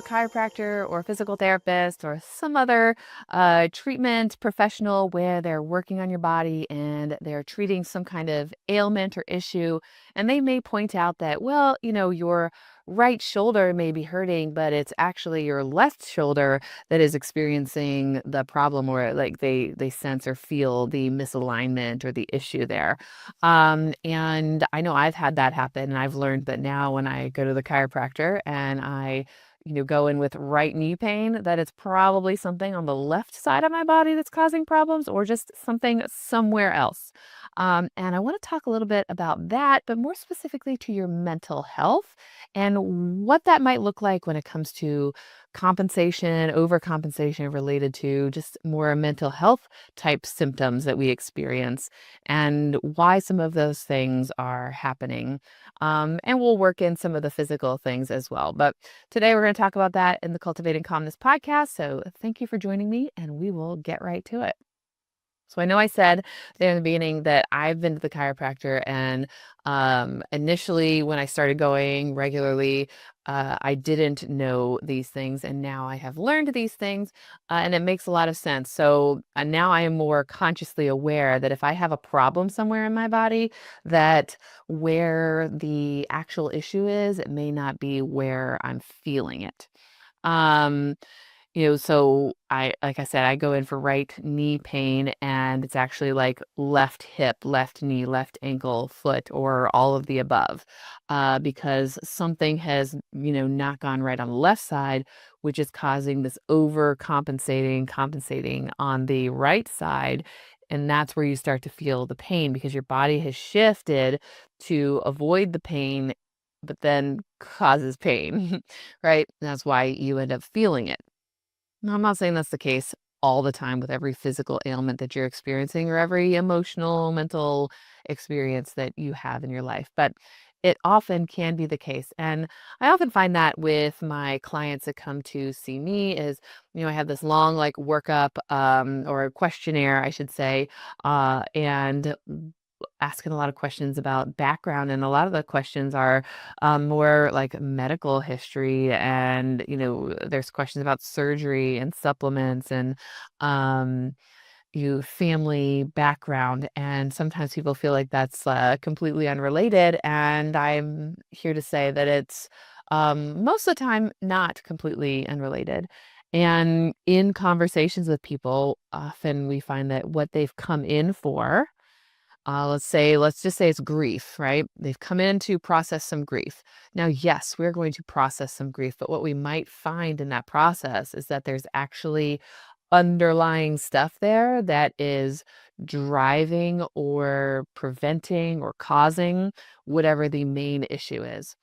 chiropractor or physical therapist or some other treatment professional where they're working on your body and they're treating some kind of ailment or issue. And they may point out that, well, your right shoulder may be hurting, but it's actually your left shoulder that is experiencing the problem, or like they sense or feel the misalignment or the issue there. And I know I've had that happen, and I've learned that now when I go to the chiropractor and I go in with right knee pain, that it's probably something on the left side of my body that's causing problems, or just something somewhere else. And I want to talk a little bit about that, but more specifically to your mental health and what that might look like when it comes to compensation, overcompensation related to just more mental health type symptoms that we experience, and why some of those things are happening. And we'll work in some of the physical things as well. But today we're going to talk about that in the Cultivating Calmness podcast. So thank you for joining me, and we will get right to it. So I know I said there in the beginning that I've been to the chiropractor, and initially when I started going regularly, I didn't know these things, and now I have learned these things, and it makes a lot of sense. So now I am more consciously aware that if I have a problem somewhere in my body, that where the actual issue is, it may not be where I'm feeling it. Um, so like I said, I go in for right knee pain, and it's actually like left hip, left knee, left ankle, foot, or all of the above, because something has, not gone right on the left side, which is causing this compensating on the right side. And that's where you start to feel the pain, because your body has shifted to avoid the pain, but then causes pain, right? That's why you end up feeling it. Now, I'm not saying that's the case all the time with every physical ailment that you're experiencing or every emotional, mental experience that you have in your life, but it often can be the case. And I often find that with my clients that come to see me is, I have this long like workup, or a questionnaire, I should say, and asking a lot of questions about background, and a lot of the questions are more like medical history, and there's questions about surgery and supplements, and you family background, and sometimes people feel like that's completely unrelated, and I'm here to say that it's most of the time not completely unrelated. And in conversations with people, often we find that what they've come in for, let's just say it's grief, right? They've come in to process some grief. Now, yes, we're going to process some grief, but what we might find in that process is that there's actually underlying stuff there that is driving or preventing or causing whatever the main issue is.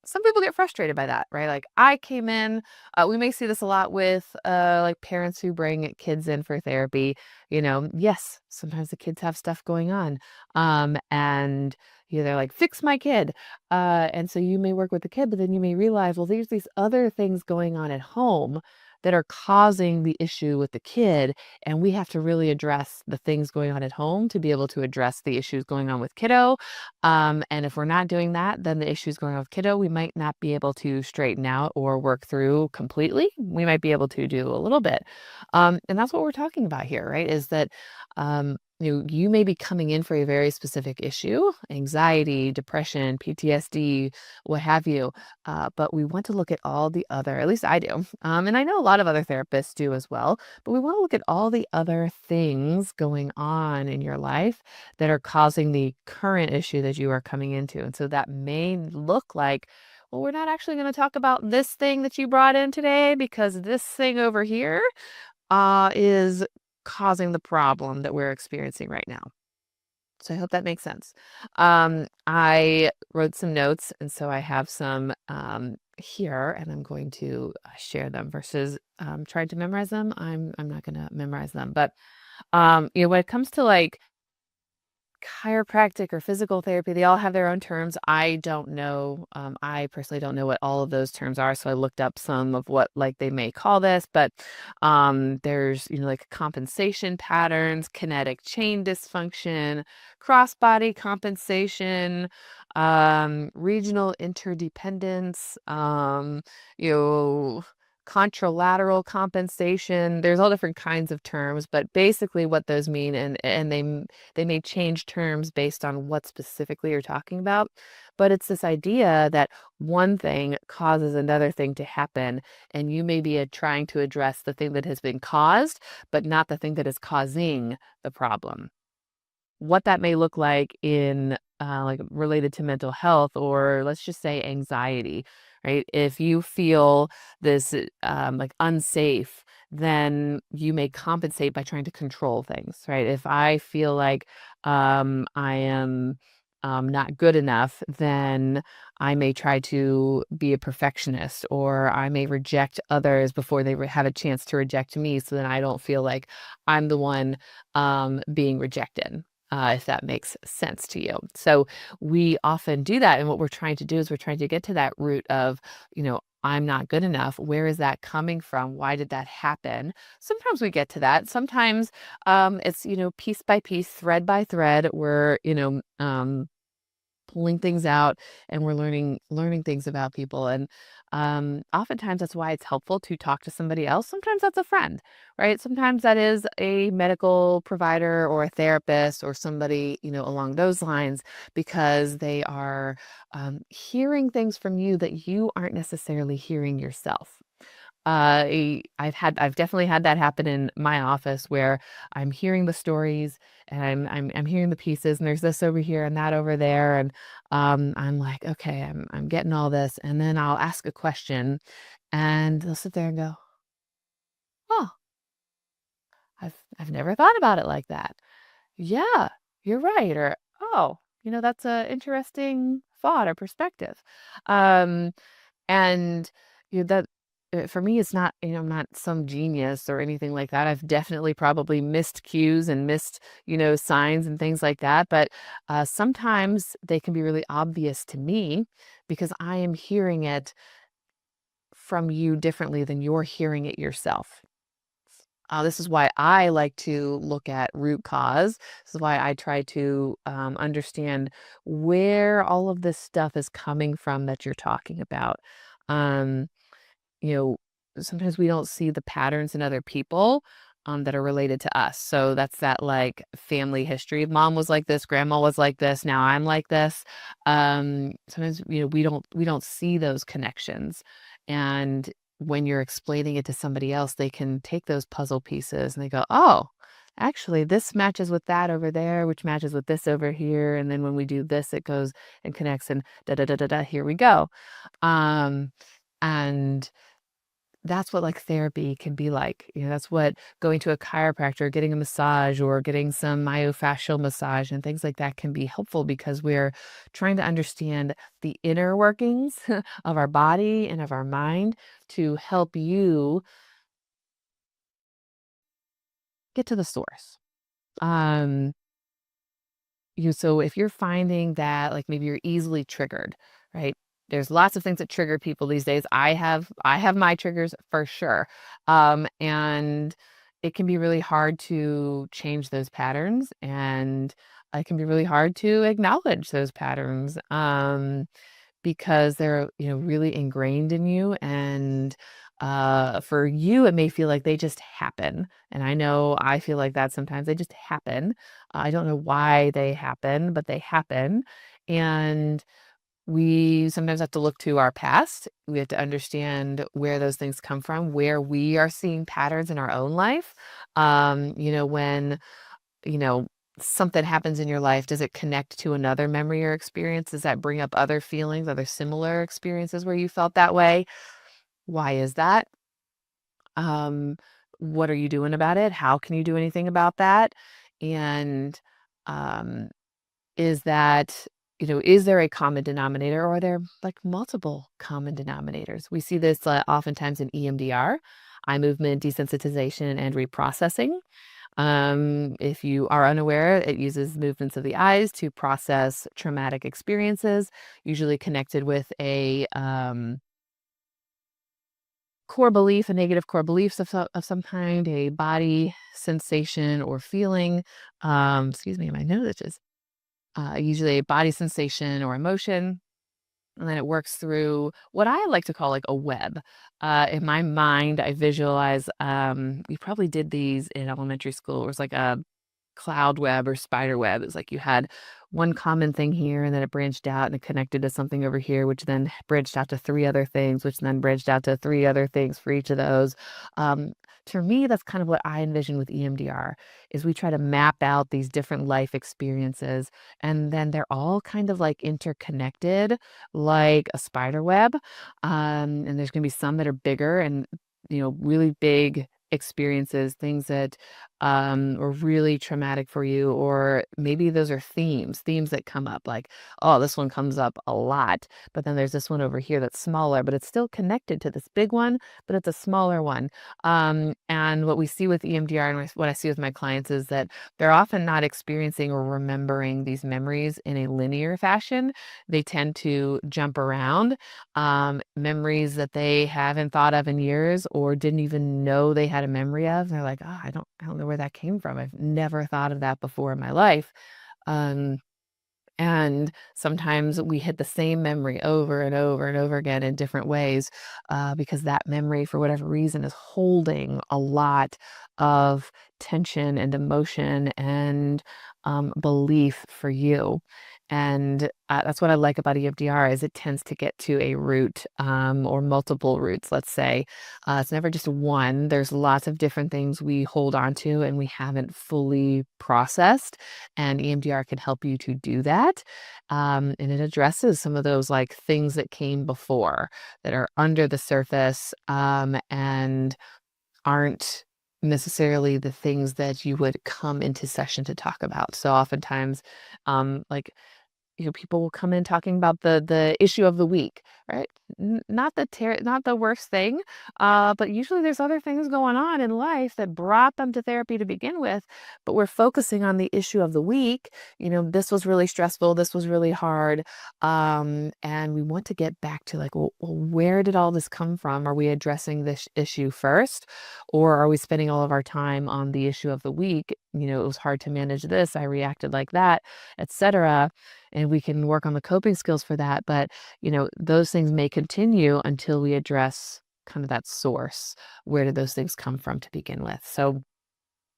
Some people get frustrated by that, right? Like I came in, we may see this a lot with like parents who bring kids in for therapy. Yes, sometimes the kids have stuff going on. And they're like, fix my kid. And so you may work with the kid, but then you may realize, well, there's these other things going on at home that are causing the issue with the kid. And we have to really address the things going on at home to be able to address the issues going on with kiddo. And if we're not doing that, then the issues going on with kiddo, we might not be able to straighten out or work through completely. We might be able to do a little bit. And that's what we're talking about here, right? Is that you may be coming in for a very specific issue, anxiety, depression, PTSD, what have you. But we want to look at all the other, at least I do. And I know a lot of other therapists do as well, but we want to look at all the other things going on in your life that are causing the current issue that you are coming into. And so that may look like, well, we're not actually going to talk about this thing that you brought in today, because this thing over here is causing the problem that we're experiencing right now. So I hope that makes sense. I wrote some notes, and so I have some here, and I'm going to share them versus trying to memorize them. I'm not going to memorize them, but when it comes to like chiropractic or physical therapy, they all have their own terms. I don't know. I personally don't know what all of those terms are. So I looked up some of what like they may call this, but there's, like compensation patterns, kinetic chain dysfunction, cross-body compensation, regional interdependence, you know, contralateral compensation. There's all different kinds of terms, but basically what those mean, and they may change terms based on what specifically you're talking about, but it's this idea that one thing causes another thing to happen, and you may be trying to address the thing that has been caused, but not the thing that is causing the problem. What that may look like in like related to mental health, or let's just say anxiety, right? If you feel this like unsafe, then you may compensate by trying to control things, right? If I feel like I am not good enough, then I may try to be a perfectionist, or I may reject others before they have a chance to reject me, so then I don't feel like I'm the one being rejected. If that makes sense to you. So we often do that. And what we're trying to do is we're trying to get to that root of, I'm not good enough. Where is that coming from? Why did that happen? Sometimes we get to that. Sometimes it's, piece by piece, thread by thread, we're, pulling things out, and we're learning things about people. And oftentimes that's why it's helpful to talk to somebody else. Sometimes that's a friend, right? Sometimes that is a medical provider or a therapist or somebody, along those lines, because they are hearing things from you that you aren't necessarily hearing yourself. I've definitely had that happen in my office, where I'm hearing the stories, and I'm hearing the pieces, and there's this over here and that over there, and I'm like, okay, I'm getting all this, and then I'll ask a question, and they'll sit there and go, oh, I've never thought about it like that. Yeah, you're right. Or, oh, that's a interesting thought or perspective. Um, and that for me, it's not, I'm not some genius or anything like that. I've definitely probably missed cues and missed, signs and things like that. But sometimes they can be really obvious to me, because I am hearing it from you differently than you're hearing it yourself. This is why I like to look at root cause. This is why I try to understand where all of this stuff is coming from that you're talking about. Um, you know, Sometimes we don't see the patterns in other people that are related to us. So that's that like family history. Mom was like this, grandma was like this, now I'm like this. Sometimes we don't see those connections. And when you're explaining it to somebody else, they can take those puzzle pieces and they go, oh, actually this matches with that over there, which matches with this over here. And then when we do this, it goes and connects, and da da da da da, here we go. Um, and that's what like therapy can be like. That's what going to a chiropractor, getting a massage, or getting some myofascial massage and things like that can be helpful, because we're trying to understand the inner workings of our body and of our mind to help you get to the source. Um, so if you're finding that like maybe you're easily triggered, right? There's lots of things that trigger people these days. I have my triggers for sure. And it can be really hard to change those patterns, and it can be really hard to acknowledge those patterns. Because they're, really ingrained in you, and for you it may feel like they just happen, and I know I feel like that sometimes. They just happen. I don't know why they happen, but they happen. And we sometimes have to look to our past. We have to understand where those things come from, where we are seeing patterns in our own life. When you know, something happens in your life, does it connect to another memory or experience? Does that bring up other feelings, other similar experiences where you felt that way? Why is that? Um, what are you doing about it? How can you do anything about that? And um, is that, is there a common denominator, or are there like multiple common denominators? We see this oftentimes in EMDR, eye movement desensitization and reprocessing. If you are unaware, it uses movements of the eyes to process traumatic experiences, usually connected with a core belief, a negative core beliefs of some kind, a body sensation or feeling. Excuse me, my nose itches. Usually a body sensation or emotion. And then it works through what I like to call like a web. In my mind, I visualize, we probably did these in elementary school. It was like a cloud web or spider web. It's like you had one common thing here, and then it branched out and it connected to something over here, which then branched out to three other things, which then branched out to three other things for each of those. Um, to me, that's kind of what I envision with EMDR is we try to map out these different life experiences, and then they're all kind of like interconnected, like a spider web. And there's going to be some that are bigger and really big experiences, things that were really traumatic for you, or maybe those are themes that come up like, oh, this one comes up a lot, but then there's this one over here that's smaller, but it's still connected to this big one, but it's a smaller one. And what we see with EMDR and what I see with my clients is that they're often not experiencing or remembering these memories in a linear fashion. They tend to jump around, memories that they haven't thought of in years or didn't even know they had a memory of. They're like, oh, I don't know where that came from. I've never thought of that before in my life. Um, and sometimes we hit the same memory over and over and over again in different ways, because that memory, for whatever reason, is holding a lot of tension and emotion and belief for you. And that's what I like about EMDR is it tends to get to a root, or multiple roots, let's say. It's never just one. There's lots of different things we hold on to and we haven't fully processed, and EMDR can help you to do that. And it addresses some of those like things that came before that are under the surface, and aren't necessarily the things that you would come into session to talk about. So oftentimes, like people will come in talking about the issue of the week, right? Not the worst thing, but usually there's other things going on in life that brought them to therapy to begin with. But we're focusing on the issue of the week. This was really stressful. This was really hard, and we want to get back to like, well, where did all this come from? Are we addressing this issue first, or are we spending all of our time on the issue of the week? It was hard to manage this. I reacted like that, etc. And we can work on the coping skills for that. But, those things may continue until we address kind of that source. Where did those things come from to begin with? So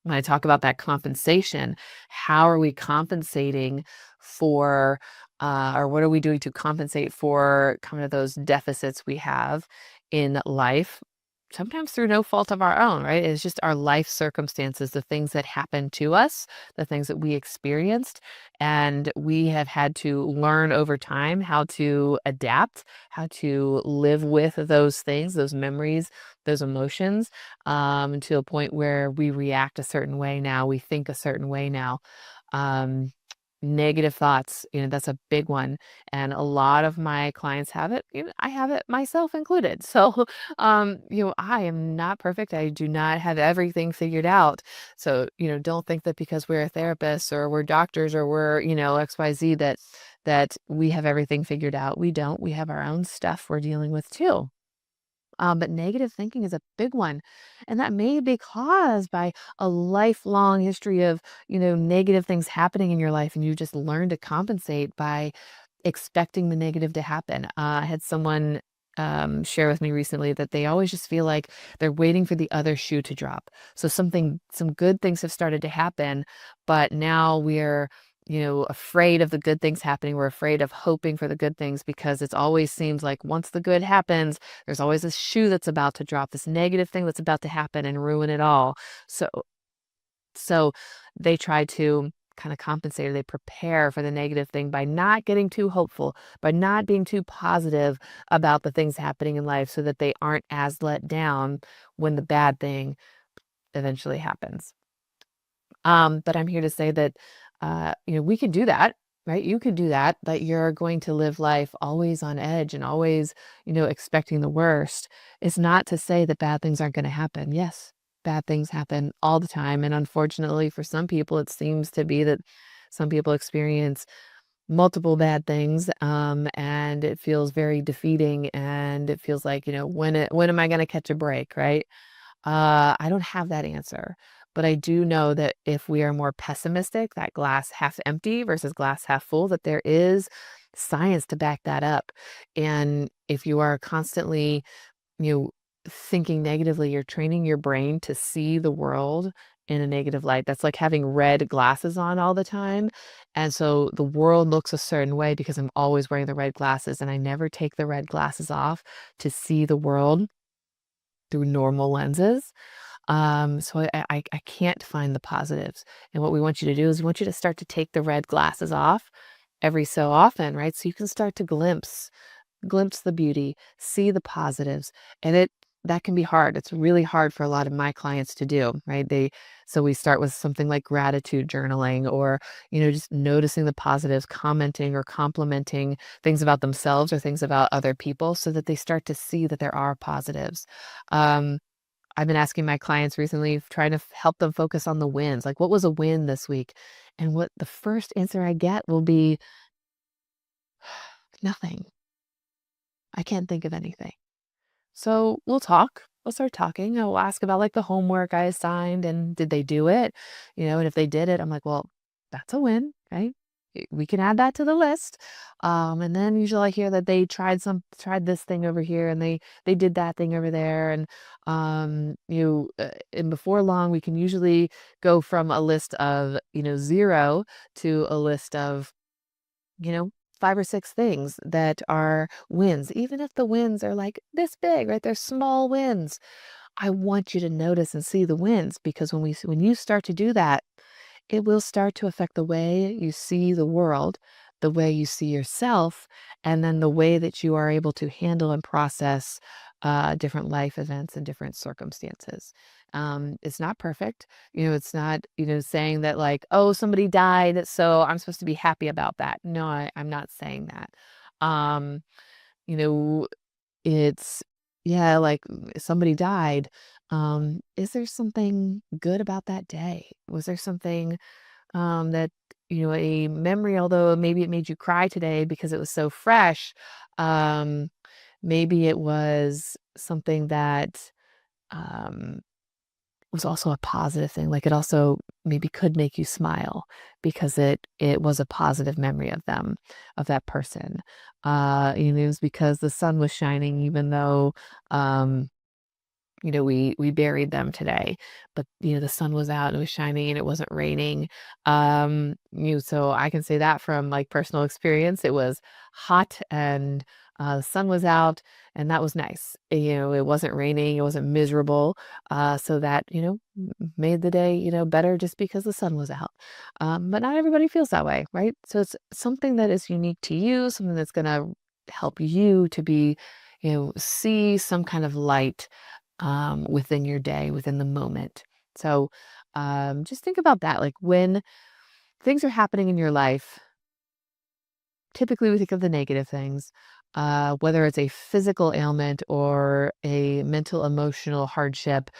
when I talk about that compensation, how are we compensating for, or what are we doing to compensate for kind of those deficits we have in life? Sometimes through no fault of our own, right? It's just our life circumstances, the things that happened to us, the things that we experienced. And we have had to learn over time how to adapt, how to live with those things, those memories, those emotions, to a point where we react a certain way now, we think a certain way now. Um, Negative thoughts, that's a big one. And a lot of my clients have it. I have it myself included. So, I am not perfect. I do not have everything figured out. So, don't think that because we're a therapist or we're doctors or we're, XYZ that we have everything figured out. We don't. We have our own stuff we're dealing with too. But negative thinking is a big one. And that may be caused by a lifelong history of, negative things happening in your life. And you just learn to compensate by expecting the negative to happen. I had someone share with me recently that they always just feel like they're waiting for the other shoe to drop. So some good things have started to happen, but now we're afraid of the good things happening. We're afraid of hoping for the good things because it always seems like once the good happens, there's always this shoe that's about to drop, this negative thing that's about to happen and ruin it all. So they try to kind of compensate, or they prepare for the negative thing by not getting too hopeful, by not being too positive about the things happening in life so that they aren't as let down when the bad thing eventually happens. But I'm here to say that, we can do that, right? You can do that, but you're going to live life always on edge and always, expecting the worst. It's not to say that bad things aren't going to happen. Yes, bad things happen all the time. And unfortunately, for some people, it seems to be that some people experience multiple bad things, and it feels very defeating. And it feels like, when am I going to catch a break, right? I don't have that answer, but I do know that if we are more pessimistic, that glass half empty versus glass half full, that there is science to back that up. And if you are constantly, you know, thinking negatively, you're training your brain to see the world in a negative light. That's like having red glasses on all the time. And so the world looks a certain way because I'm always wearing the red glasses, and I never take the red glasses off to see the world through normal lenses. So I can't find the positives. And what we want you to do is we want you to start to take the red glasses off every so often, right? So you can start to glimpse the beauty, see the positives. And that can be hard. It's really hard for a lot of my clients to do, right? So we start with something like gratitude journaling, or, just noticing the positives, commenting or complimenting things about themselves or things about other people, so that they start to see that there are positives. Um, I've been asking my clients recently, trying to help them focus on the wins. Like, what was a win this week? And what the first answer I get will be nothing. I can't think of anything. So we'll talk. We'll start talking. I will ask about like the homework I assigned and did they do it? And if they did it, I'm like, well, that's a win, right? We can add that to the list. And then usually I hear that they tried this thing over here, and they did that thing over there. And before long, we can usually go from a list of, 0 to a list of, you know, 5 or 6 things that are wins, even if the wins are like this big, right? They're small wins. I want you to notice and see the wins, because when you start to do that, it will start to affect the way you see the world, the way you see yourself, and then the way that you are able to handle and process different life events and different circumstances. It's not perfect. It's not, saying that like, oh, somebody died, so I'm supposed to be happy about that. No, I'm not saying that. Um, you know, it's, yeah, like somebody died. Is there something good about that day? Was there something that, a memory, although maybe it made you cry today because it was so fresh, um, maybe it was something that um, was also a positive thing. Like, it also maybe could make you smile because it was a positive memory of them, of that person. It was because the sun was shining, even though um, we buried them today, but, the sun was out and it was shining and it wasn't raining. So I can say that from like personal experience. It was hot, and the sun was out, and that was nice. It wasn't raining, it wasn't miserable. So that, made the day, better just because the sun was out. But not everybody feels that way, right? So it's something that is unique to you, something that's going to help you to be, see some kind of light within your day, within the moment. So just think about that. Like, when things are happening in your life, typically we think of the negative things, whether it's a physical ailment or a mental, emotional hardship.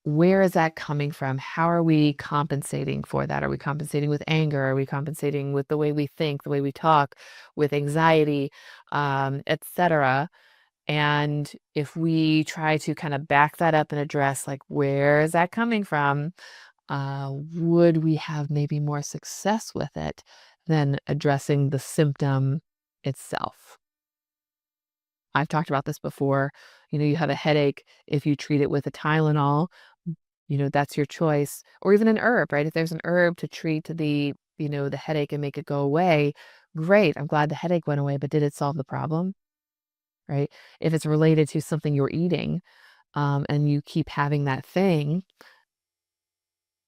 Where is that coming from? How are we compensating for that? Are we compensating with anger? Are we compensating with the way we think, the way we talk, with anxiety, etc.? And if we try to kind of back that up and address, like, where is that coming from? Would we have maybe more success with it than addressing the symptom itself? I've talked about this before. You have a headache. If you treat it with a Tylenol, that's your choice. Or even an herb, right? If there's an herb to treat the headache and make it go away, great. I'm glad the headache went away, but did it solve the problem? Right? If it's related to something you're eating, and you keep having that thing,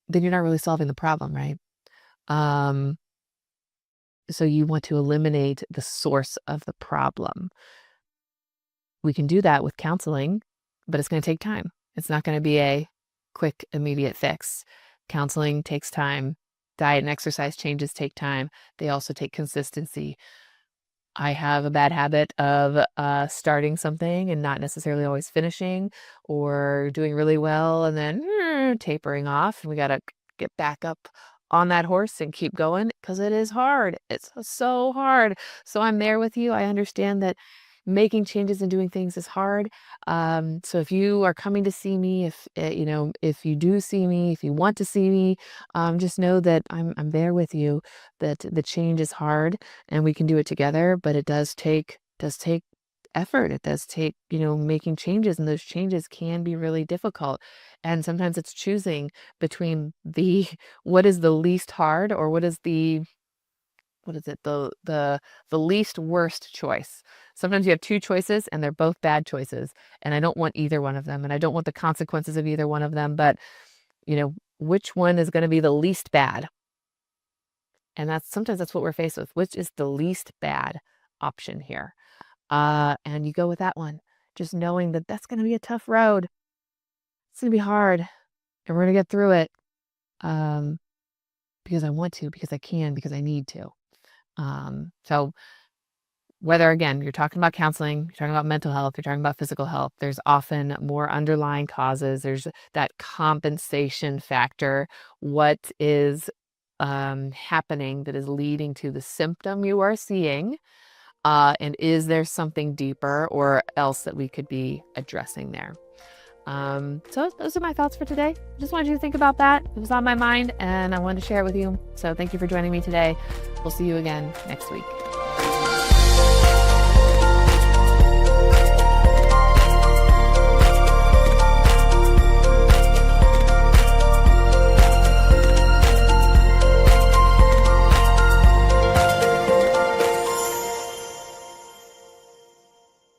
then you're not really solving the problem, right? Um, so you want to eliminate the source of the problem. We can do that with counseling, but it's going to take time. It's not going to be a quick, immediate fix. Counseling takes time. Diet and exercise changes take time. They also take consistency. I have a bad habit of starting something and not necessarily always finishing, or doing really well and then tapering off. And we got to get back up on that horse and keep going because it is hard. It's so hard. So I'm there with you. I understand that making changes and doing things is hard. So if you are coming to see me, if you do see me, if you want to see me, just know that I'm there with you. That the change is hard and we can do it together, but it does take effort. It does take, making changes, and those changes can be really difficult. And sometimes it's choosing between the what is the least hard, or what is it? The least worst choice. Sometimes you have two choices and they're both bad choices, and I don't want either one of them, and I don't want the consequences of either one of them, but which one is going to be the least bad? And sometimes that's what we're faced with. Which is the least bad option here? And you go with that one, just knowing that that's going to be a tough road. It's going to be hard, and we're going to get through it. Because I want to, because I can, because I need to. So whether, again, you're talking about counseling, you're talking about mental health, you're talking about physical health, there's often more underlying causes. There's that compensation factor. What is happening that is leading to the symptom you are seeing? And is there something deeper or else that we could be addressing there? So those are my thoughts for today. Just wanted you to think about that. It was on my mind and I wanted to share it with you. So thank you for joining me today. We'll see you again next week.